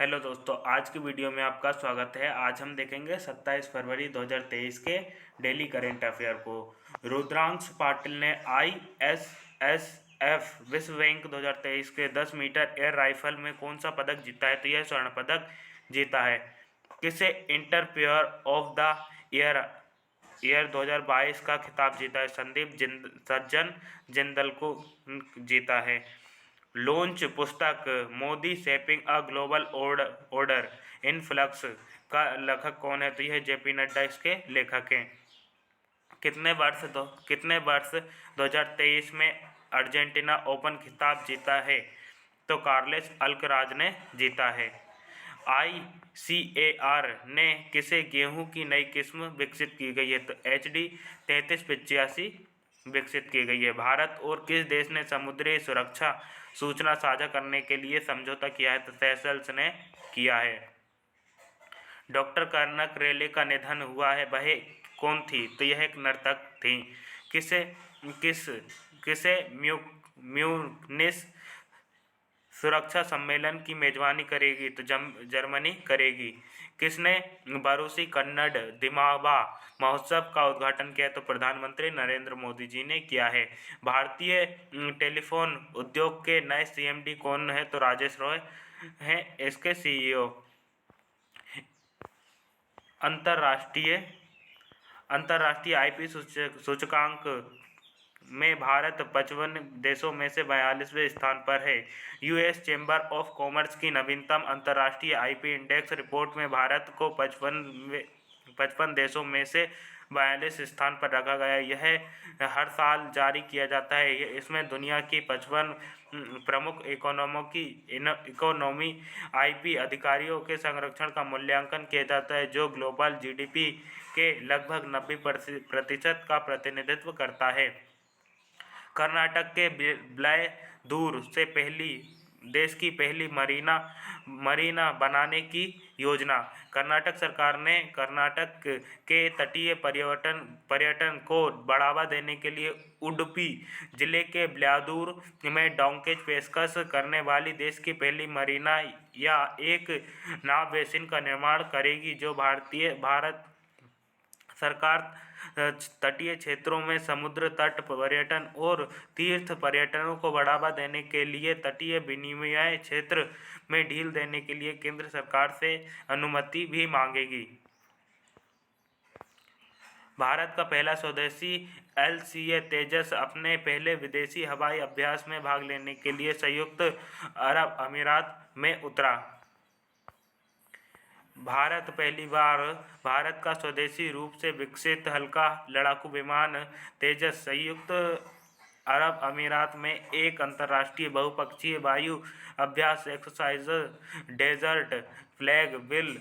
Hello दोस्तों, आज की वीडियो में आपका स्वागत है। आज हम देखेंगे 27 फरवरी 2023 के डेली करेंट अफेयर को। रुद्रांश पाटिल ने ISSF विश्व बैंक 2023 के 10 मीटर एयर राइफल में कौन सा पदक जीता है? तो यह स्वर्ण पदक जीता है। किसे इंटरप्रेन्योर ऑफ द ईयर 2022 का खिताब जीता है? संदीप सज्जन जिंदल को जीता है। लॉन्च पुस्तक Modi shaping a global order in flux का लेखक कौन है? तो यह JP नड्डा इसके लेखक हैं। कितने वर्ष 2023 में अर्जेंटीना ओपन खिताब जीता है? तो कार्लेस अल्कराज ने जीता है। ICAR ने किसे गेहूं की नई किस्म विकसित की गई है? तो HD 3385 विकसित की गई है। भारत और किस देश ने समुद्री सुरक्षा सूचना साझा करने के लिए समझौता किया है? तो सेशल्स ने किया है। डॉक्टर कर्नक रेले का निधन हुआ है, वह कौन थी? तो यह एक नर्तक थी। किसे किस किसे म्यूनिस सुरक्षा सम्मेलन की मेजबानी करेगी? तो जर्मनी करेगी। किसने बारूसी कन्नड़ दिमाबा महोत्सव का उद्घाटन किया? तो प्रधानमंत्री नरेंद्र मोदी जी ने किया है। भारतीय टेलीफोन उद्योग के नए CMD कौन है? तो राजेश रॉय हैं इसके CEO। अंतर्राष्ट्रीय IP सूचकांक में भारत 55 देशों में से 42वें स्थान पर है। US चैम्बर ऑफ कॉमर्स की नवीनतम अंतर्राष्ट्रीय IP इंडेक्स रिपोर्ट में भारत को 55 देशों में से 42 स्थान पर रखा गया। यह हर साल जारी किया जाता है। इसमें दुनिया की 55 प्रमुख इकोनॉमी IP अधिकारियों के संरक्षण का मूल्यांकन किया जाता है, जो ग्लोबल GDP के लगभग 90% का प्रतिनिधित्व करता है। कर्नाटक के ब्लायदूर से देश की पहली मरीना बनाने की योजना। कर्नाटक सरकार ने कर्नाटक के तटीय पर्यटन को बढ़ावा देने के लिए उडुपी जिले के ब्लायदूर में डॉकेज पेशकश करने वाली देश की पहली मरीना या एक नाव बेसिन का निर्माण करेगी, जो भारत सरकार तटीय क्षेत्रों में समुद्र तट पर्यटन और तीर्थ पर्यटनों को बढ़ावा देने के लिए तटीय विनिमय क्षेत्र में ढील देने के लिए केंद्र सरकार से अनुमति भी मांगेगी। भारत का पहला स्वदेशी LCA तेजस अपने पहले विदेशी हवाई अभ्यास में भाग लेने के लिए संयुक्त अरब अमीरात में उतरा। भारत का स्वदेशी रूप से विकसित हल्का लड़ाकू विमान तेजस संयुक्त अरब अमीरात में एक अंतर्राष्ट्रीय बहुपक्षीय वायु अभ्यास exercise desert flag will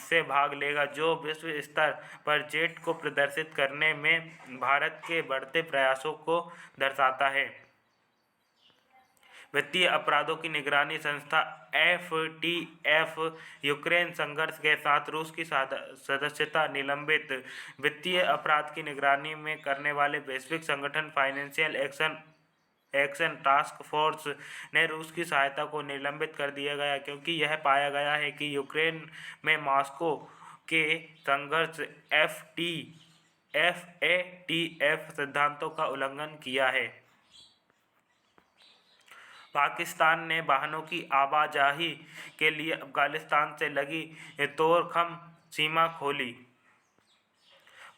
say भाग लेगा, जो विश्व स्तर पर जेट को प्रदर्शित करने में भारत के बढ़ते प्रयासों को दर्शाता है। वित्तीय अपराधों की निगरानी संस्था FATF यूक्रेन संघर्ष के साथ रूस की सदस्यता निलंबित। वित्तीय अपराध की निगरानी में करने वाले वैश्विक संगठन फाइनेंशियल एक्शन टास्क फोर्स ने रूस की सहायता को निलंबित कर दिया गया, क्योंकि यह पाया गया है कि यूक्रेन में मॉस्को के संघर्ष FATF सिद्धांतों का उल्लंघन किया है। पाकिस्तान ने वाहनों की आवाजाही के लिए अफगानिस्तान से लगी तोरखम सीमा खोली।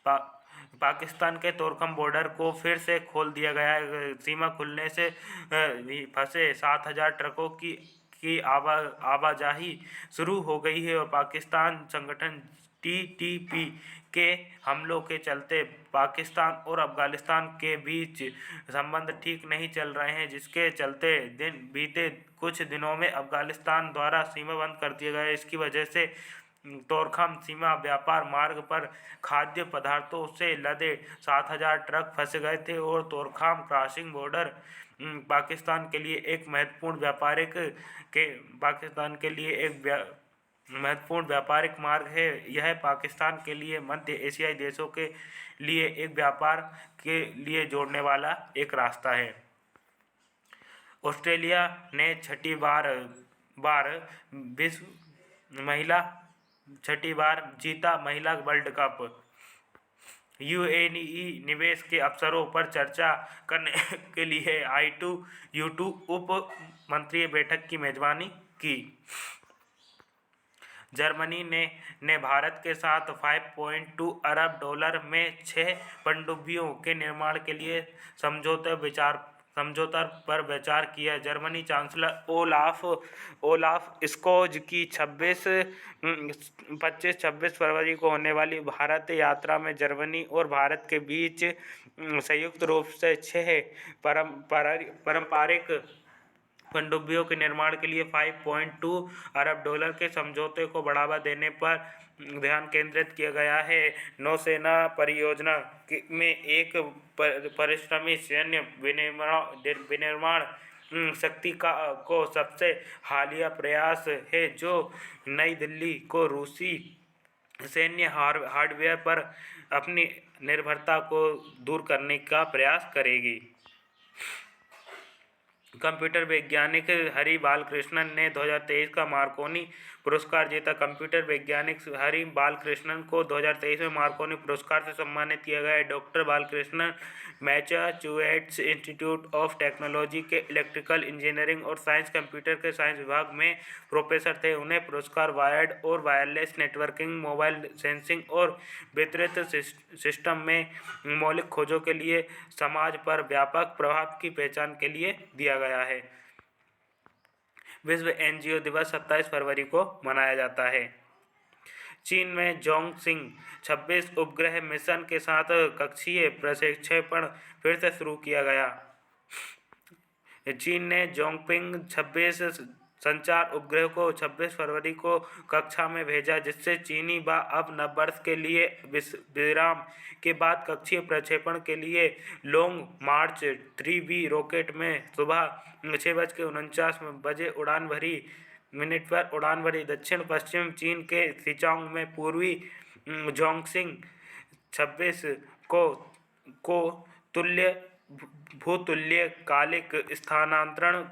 पाकिस्तान के तोरखम बॉर्डर को फिर से खोल दिया गया है। सीमा खुलने से फंसे 7000 ट्रकों की आवाजाही शुरू हो गई है और पाकिस्तान संगठन TTP के हमलों के चलते पाकिस्तान और अफगानिस्तान के बीच संबंध ठीक नहीं चल रहे हैं, जिसके चलते बीते कुछ दिनों में अफगानिस्तान द्वारा सीमा बंद कर दिया गया है। इसकी वजह से तोरखम सीमा व्यापार मार्ग पर खाद्य पदार्थों से लदे 7000 ट्रक फंस गए थे और तोरखम क्रॉसिंग बॉर्डर पाकिस्तान के लिए एक महत्वपूर्ण व्यापारिक मार्ग है। यह पाकिस्तान के लिए मध्य एशियाई देशों के लिए एक व्यापार के लिए जोड़ने वाला एक रास्ता है। ऑस्ट्रेलिया ने छठी बार विश्व महिला छठी बार जीता महिला वर्ल्ड कप। यूएई निवेश के अवसरों पर चर्चा करने के लिए I2U2 उप मंत्रियों बैठक की मेजबानी की। जर्मनी ने भारत के साथ 5.2 अरब डॉलर में 6 पनडुब्बियों के निर्माण के लिए समझौता पर विचार किया। जर्मनी चांसलर ओलाफ स्कोल्ज की 25-26 फरवरी को होने वाली भारत यात्रा में जर्मनी और भारत के बीच संयुक्त रूप से 6 पारंपरिक पनडुब्बियों के निर्माण के लिए 5.2 अरब डॉलर के समझौते को बढ़ावा देने पर ध्यान केंद्रित किया गया है। नौसेना परियोजना में एक परिश्रमी सैन्य विनिर्माण शक्ति को सबसे हालिया प्रयास है जो नई दिल्ली को रूसी सैन्य हार्डवेयर पर अपनी निर्भरता को दूर करने का प्रयास करेगी। कंप्यूटर वैज्ञानिक हरि बालकृष्णन ने 2023 का मार्कोनी पुरस्कार जीता। कंप्यूटर वैज्ञानिक हरि बालकृष्णन को 2023 में मार्कोनी पुरस्कार से सम्मानित किया गया है। Doctor Balakrishnan Massachusetts institute of technology के इलेक्ट्रिकल इंजीनियरिंग और साइंस कंप्यूटर के साइंस विभाग में प्रोफेसर थे। उन्हें पुरस्कार वायर्ड और वायरलेस नेटवर्किंग, मोबाइल सेंसिंग और वितरित सिस्टम में मौलिक खोजों के लिए समाज पर व्यापक प्रभाव की पहचान के लिए दिया गया है। विश्व एनजीओ दिवस 27 फरवरी को मनाया जाता है। चीन में जोंगसिंग 26 उपग्रह मिशन के साथ कक्षीय प्रक्षेपण फिर से शुरू किया गया। चीन ने जोंगपिंग 26 संचार उपग्रह को 26 फरवरी को कक्षा में भेजा, जिससे चीनी व अब नववर्ष के लिए विराम के बाद कक्षीय प्रक्षेपण के लिए लॉन्ग मार्च 3B रॉकेट में सुबह 6:49 उड़ान भरी। मिनट पर उड़ान भरी। दक्षिण पश्चिम चीन के सिचांग में पूर्वी जोंगसिंग 26 को भूतुल्यकालिक स्थानांतरण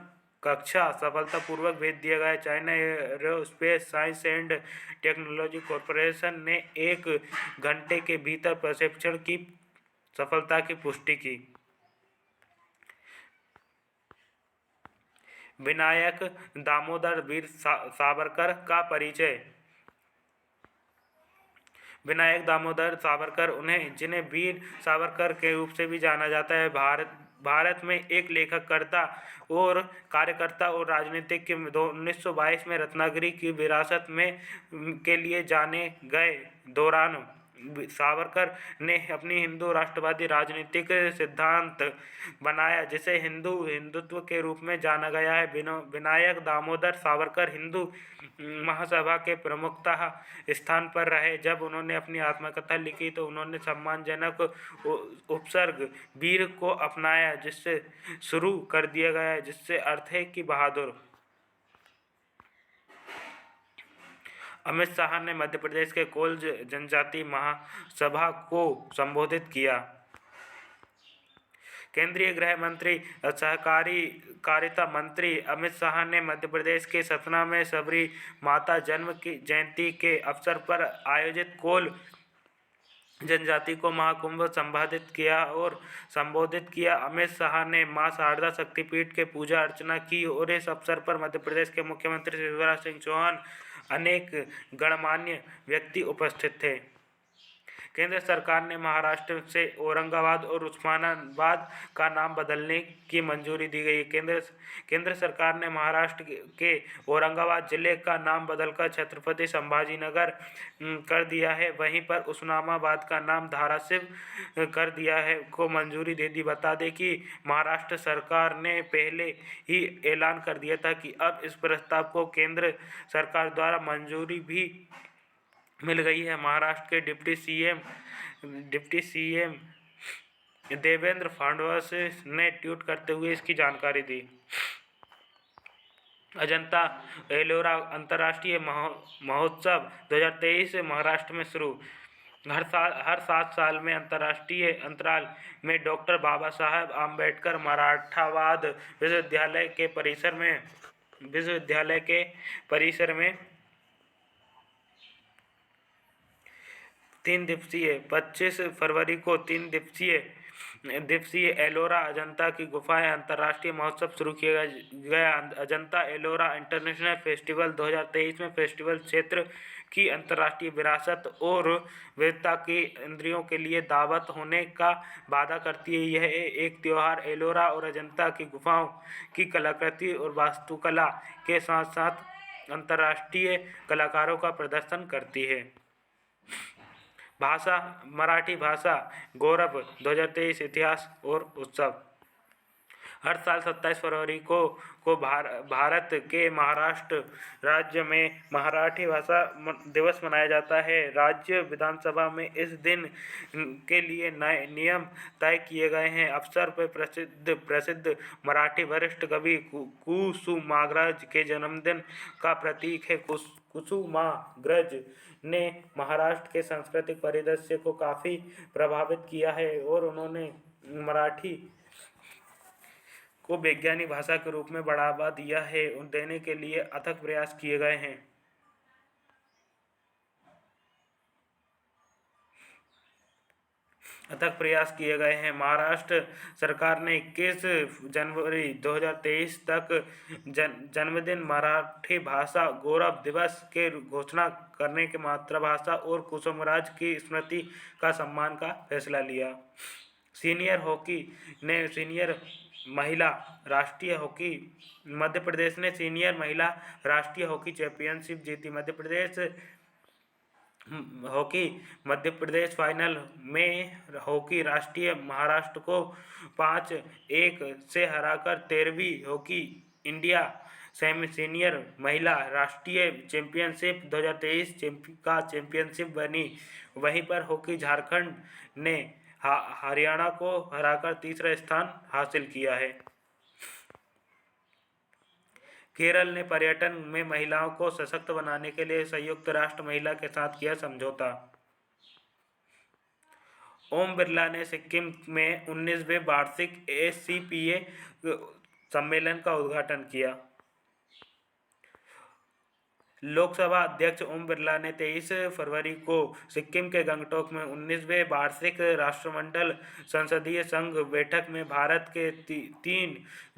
कक्षा सफलतापूर्वक भेज दिया गया। China aerospace science and technology corporation ने 1 घंटे के भीतर प्रक्षेपण की सफलता की पुष्टि की। विनायक दामोदर वीर सावरकर का परिचय। विनायक दामोदर सावरकर जिन्हें वीर सावरकर के रूप से भी जाना जाता है, भारत में एक लेखक और कार्यकर्ता और राजनीतिक 1922 में रत्नागिरी की विरासत में के लिए जाने गए। दौरान सावरकर ने अपनी हिंदू राष्ट्रवादी राजनीतिक सिद्धांत बनाया, जिसे हिंदुत्व के रूप में जाना गया है। विनायक दामोदर सावरकर हिंदू महासभा के प्रमुखतः स्थान पर रहे। जब उन्होंने अपनी आत्मकथा लिखी तो उन्होंने सम्मानजनक उपसर्ग वीर को अपनाया, जिससे शुरू कर दिया गया, जिससे अर्थ है कि बहादुर। अमित शाह ने मध्य प्रदेश के कोल जनजाति महासभा को संबोधित किया। केंद्रीय गृह मंत्री सहकारिता मंत्री अमित शाह ने मध्य प्रदेश के सतना में सबरी माता जन्म की जयंती के अवसर पर आयोजित कोल जनजाति को महाकुंभ संबोधित किया। अमित शाह ने मां शारदा शक्तिपीठ के पूजा अर्चना की और इस अवसर पर मध्य प्रदेश के मुख्यमंत्री शिवराज सिंह चौहान अनेक गणमान्य व्यक्ति उपस्थित थे। केंद्र सरकार ने महाराष्ट्र से औरंगाबाद और उस्मानाबाद का नाम बदलने की मंजूरी दी गई। केंद्र सरकार ने महाराष्ट्र के औरंगाबाद जिले का नाम बदलकर छत्रपति संभाजीनगर कर दिया है। वहीं पर उस्मानाबाद का नाम धाराशिव कर दिया है को मंजूरी दे दी। बता दें कि महाराष्ट्र सरकार ने पहले ही ऐलान कर दिया था कि अब इस प्रस्ताव को केंद्र सरकार द्वारा मंजूरी भी मिल गई है। महाराष्ट्र के डिप्टी सीएम देवेंद्र फडणवीस ने ट्वीट करते हुए इसकी जानकारी दी। अजंता एलोरा अंतर्राष्ट्रीय महोत्सव 2023 महाराष्ट्र में शुरू। हर 7 साल में अंतर्राष्ट्रीय अंतराल में डॉक्टर बाबा साहेब आम्बेडकर मराठवाड़ा विश्वविद्यालय के परिसर में 3 दिवसीय 25 फरवरी को 3 दिवसीय एलोरा अजंता की गुफाएं अंतर्राष्ट्रीय महोत्सव शुरू किया गया। अजंता एलोरा इंटरनेशनल फेस्टिवल 2023 में फेस्टिवल क्षेत्र की अंतर्राष्ट्रीय विरासत और विविधता की इंद्रियों के लिए दावत होने का वादा करती है। यह एक त्योहार एलोरा और अजंता की गुफाओं की कलाकृति और वास्तुकला के साथ साथ अंतर्राष्ट्रीय कलाकारों का प्रदर्शन करती है। भाषा मराठी भाषा गौरव 2023 इतिहास और उत्सव। हर साल 27 फरवरी को भारत के महाराष्ट्र राज्य में मराठी भाषा दिवस मनाया जाता है। राज्य विधानसभा में इस दिन के लिए नए नियम तय किए गए हैं। अवसर पर प्रसिद्ध मराठी वरिष्ठ कवि कुसुमाग्रज के जन्मदिन का प्रतीक है। कुसुमाग्रज ने महाराष्ट्र के सांस्कृतिक परिदृश्य को काफ़ी प्रभावित किया है और उन्होंने मराठी को वैज्ञानिक भाषा के रूप में बढ़ावा दिया है देने के लिए अथक प्रयास किए गए हैं। महाराष्ट्र सरकार ने 21 जनवरी 2023 तक जन्मदिन मराठी भाषा गौरव दिवस के घोषणा करने के मातृभाषा और कुसुमराज की स्मृति का सम्मान का फैसला लिया। सीनियर महिला राष्ट्रीय हॉकी मध्य प्रदेश ने सीनियर महिला राष्ट्रीय हॉकी चैंपियनशिप जीती। मध्य प्रदेश फाइनल में हॉकी राष्ट्रीय महाराष्ट्र को 5-1 से हराकर 13वीं हॉकी इंडिया सीनियर महिला राष्ट्रीय चैंपियनशिप 2023 का चैंपियनशिप बनी। वहीं पर हॉकी झारखंड ने हरियाणा को हराकर तीसरा स्थान हासिल किया है। केरल ने पर्यटन में महिलाओं को सशक्त बनाने के लिए संयुक्त राष्ट्र महिला के साथ किया समझौता। ओम बिरला ने सिक्किम में 19वें वार्षिक ACPA सम्मेलन का उद्घाटन किया। लोकसभा अध्यक्ष ओम बिरला ने 23 फरवरी को सिक्किम के गंगटोक में 19वें वार्षिक राष्ट्रमंडल संसदीय संघ बैठक में भारत के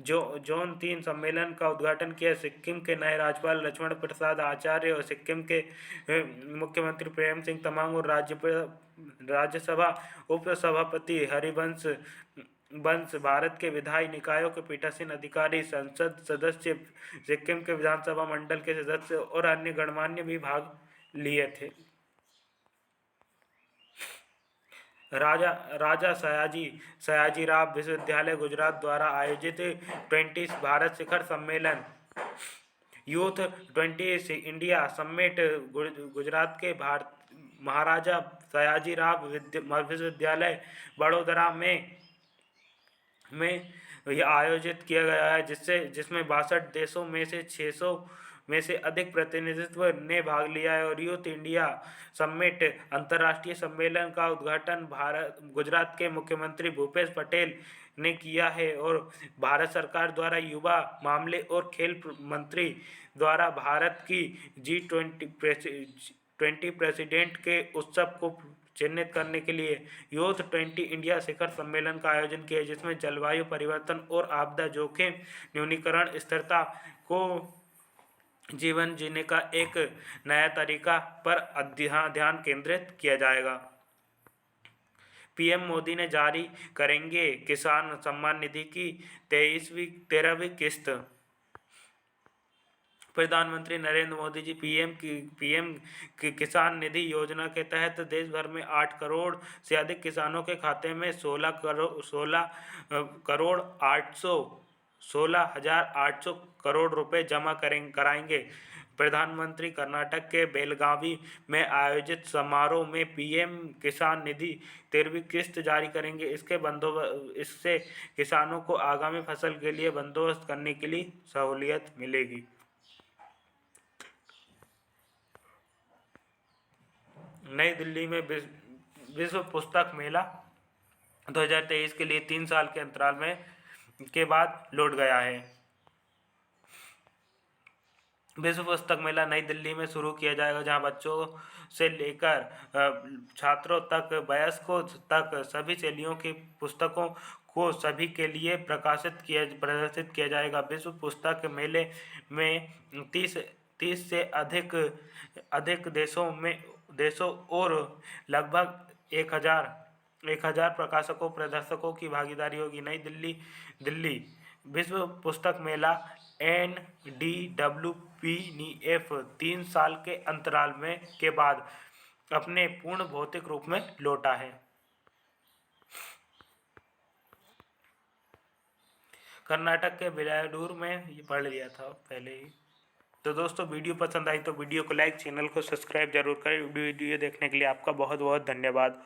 जोन 3 सम्मेलन का उद्घाटन किया। सिक्किम के नए राज्यपाल लक्ष्मण प्रसाद आचार्य और सिक्किम के मुख्यमंत्री प्रेम सिंह तमांग और राज्यसभा उपसभापति हरिवंश भारत के विधायी निकायों के पीठासीन अधिकारी, संसद सदस्य, सिक्किम के विधानसभा मंडल के सदस्य और अन्य गणमान्य भी भाग लिए थे। राजा सयाजीराव विश्वविद्यालय गुजरात द्वारा आयोजित 20 भारत शिखर सम्मेलन यूथ 20 इंडिया समिट गुजरात के महाराजा सयाजीराव विश्वविद्यालय बड़ोदरा में यह आयोजित किया गया है, जिसमें 62 देशों में से 600 में से अधिक प्रतिनिधित्व ने भाग लिया है। और यूथ इंडिया समिट अंतर्राष्ट्रीय सम्मेलन का उद्घाटन गुजरात के मुख्यमंत्री भूपेश पटेल ने किया है और भारत सरकार द्वारा युवा मामले और खेल मंत्री द्वारा भारत की G20 प्रेसिडेंट के उत्सव को चिन्हित करने के लिए यूथ 20 इंडिया शिखर सम्मेलन का आयोजन किया, जिसमें जलवायु परिवर्तन और आपदा जोखिम न्यूनीकरण, स्थिरता को जीवन जीने का एक नया तरीका पर ध्यान केंद्रित किया जाएगा। पीएम मोदी ने जारी करेंगे किसान सम्मान निधि की 13वीं किस्त। प्रधानमंत्री नरेंद्र मोदी जी पीएम किसान निधि योजना के तहत देश भर में 8 करोड़ से अधिक किसानों के खाते में 16,800 करोड़ रुपए जमा कराएंगे। प्रधानमंत्री कर्नाटक के बेलगावी में आयोजित समारोह में पीएम किसान निधि 13वीं किस्त जारी करेंगे। इससे किसानों को आगामी फसल के लिए बंदोबस्त करने के लिए सहूलियत मिलेगी। नई दिल्ली में विश्व पुस्तक मेला 2023 के लिए 3 साल के अंतराल के बाद लौट गया है। विश्व पुस्तक मेला नई दिल्ली में शुरू किया जाएगा, जहां बच्चों से लेकर छात्रों तक, वयस्कों तक सभी शैलियों की पुस्तकों को सभी के लिए प्रदर्शित किया जाएगा। विश्व पुस्तक मेले में 30 से अधिक देशों और लगभग 1000 प्रकाशकों प्रदर्शकों की भागीदारी होगी। नई दिल्ली दिल्ली विश्व पुस्तक मेला NDWPNF 3 साल के अंतराल के बाद अपने पूर्ण भौतिक रूप में लौटा है। कर्नाटक के बिलायडूर में ये पढ़ लिया था पहले ही। तो दोस्तों, वीडियो पसंद आई तो वीडियो को लाइक, चैनल को सब्सक्राइब जरूर करें। वीडियो देखने के लिए आपका बहुत बहुत धन्यवाद।